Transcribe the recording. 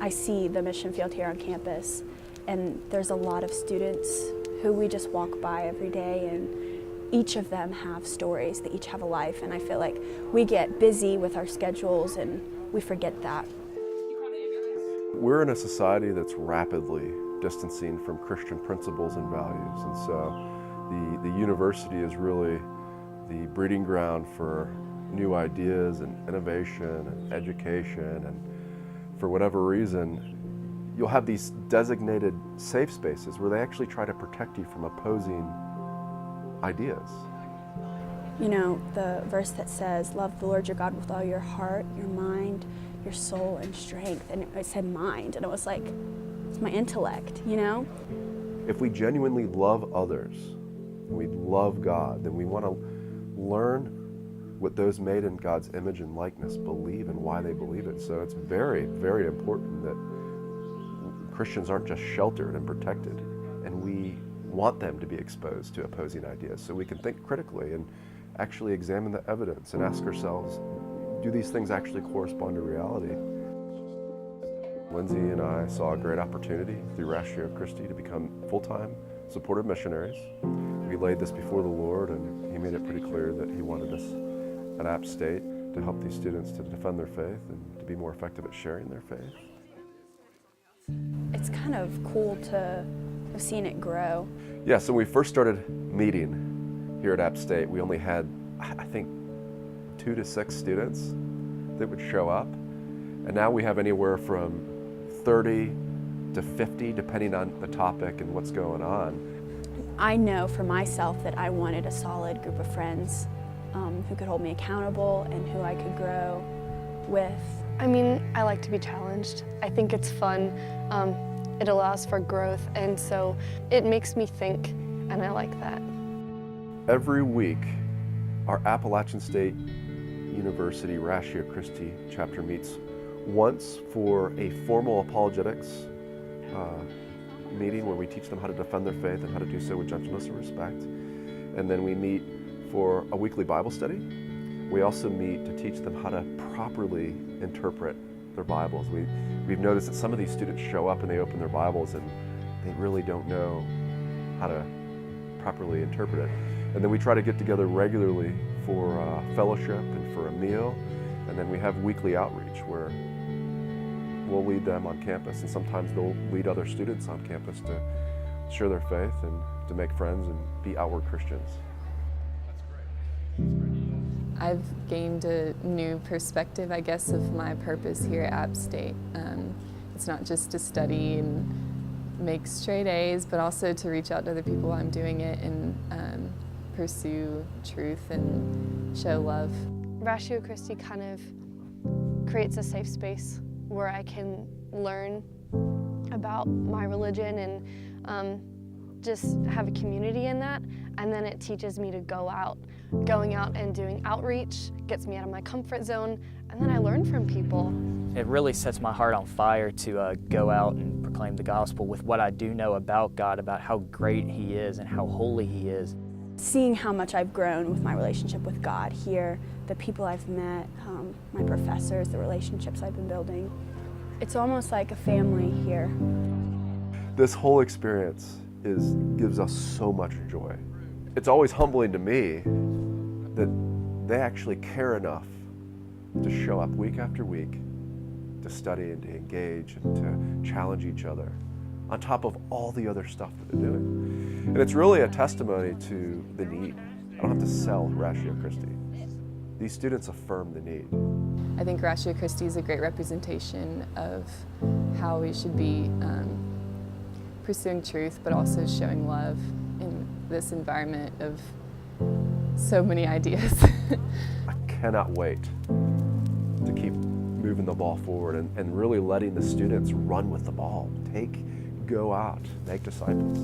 I see the mission field here on campus, and there's a lot of students who we just walk by every day, and each of them have stories, they each have a life, and I feel like we get busy with our schedules and we forget that. We're in a society that's rapidly distancing from Christian principles and values, and so the university is really the breeding ground for new ideas and innovation and education, and for whatever reason, you'll have these designated safe spaces where they actually try to protect you from opposing ideas. You know, the verse that says, love the Lord your God with all your heart, your mind, your soul, and strength, and it said mind, and it was like, it's my intellect, you know? If we genuinely love others, and we love God, then we want to learn what those made in God's image and likeness believe and why they believe it. So it's very, very important that Christians aren't just sheltered and protected, and we want them to be exposed to opposing ideas so we can think critically and actually examine the evidence and ask ourselves, do these things actually correspond to reality? Lindsay and I saw a great opportunity through Christi to become full-time supportive missionaries. We laid this before the Lord, and He made it pretty clear that He wanted us at App State to help these students to defend their faith and to be more effective at sharing their faith. It's kind of cool to have seen it grow. Yeah, so when we first started meeting here at App State, we only had, I think, 2 to 6 students that would show up. And now we have anywhere from 30 to 50, depending on the topic and what's going on. I know for myself that I wanted a solid group of friends who could hold me accountable and who I could grow with. I mean, I like to be challenged. I think it's fun. It allows for growth, and so it makes me think, and I like that. Every week, our Appalachian State University Christi chapter meets once for a formal apologetics meeting where we teach them how to defend their faith and how to do so with gentleness and respect. And then we meet for a weekly Bible study. We also meet to teach them how to properly interpret their Bibles. We've noticed that some of these students show up and they open their Bibles and they really don't know how to properly interpret it. And then we try to get together regularly for fellowship and for a meal. And then we have weekly outreach where we'll lead them on campus, and sometimes they'll lead other students on campus to share their faith and to make friends and be outward Christians. I've gained a new perspective, I guess, of my purpose here at App State. It's not just to study and make straight A's, but also to reach out to other people while I'm doing it and pursue truth and show love. Christi kind of creates a safe space where I can learn about my religion and just have a community in that, and then it teaches me to go out. Going out and doing outreach gets me out of my comfort zone, and then I learn from people. It really sets my heart on fire to go out and proclaim the gospel with what I do know about God, about how great He is and how holy He is. Seeing how much I've grown with my relationship with God here, the people I've met, my professors, the relationships I've been building. It's almost like a family here. This whole experience gives us so much joy. It's always humbling to me that they actually care enough to show up week after week to study and to engage and to challenge each other on top of all the other stuff that they're doing. And it's really a testimony to the need. I don't have to sell Christi. These students affirm the need. I think Christi is a great representation of how we should be pursuing truth, but also showing love in this environment of so many ideas. I cannot wait to keep moving the ball forward and really letting the students run with the ball. Go out, make disciples.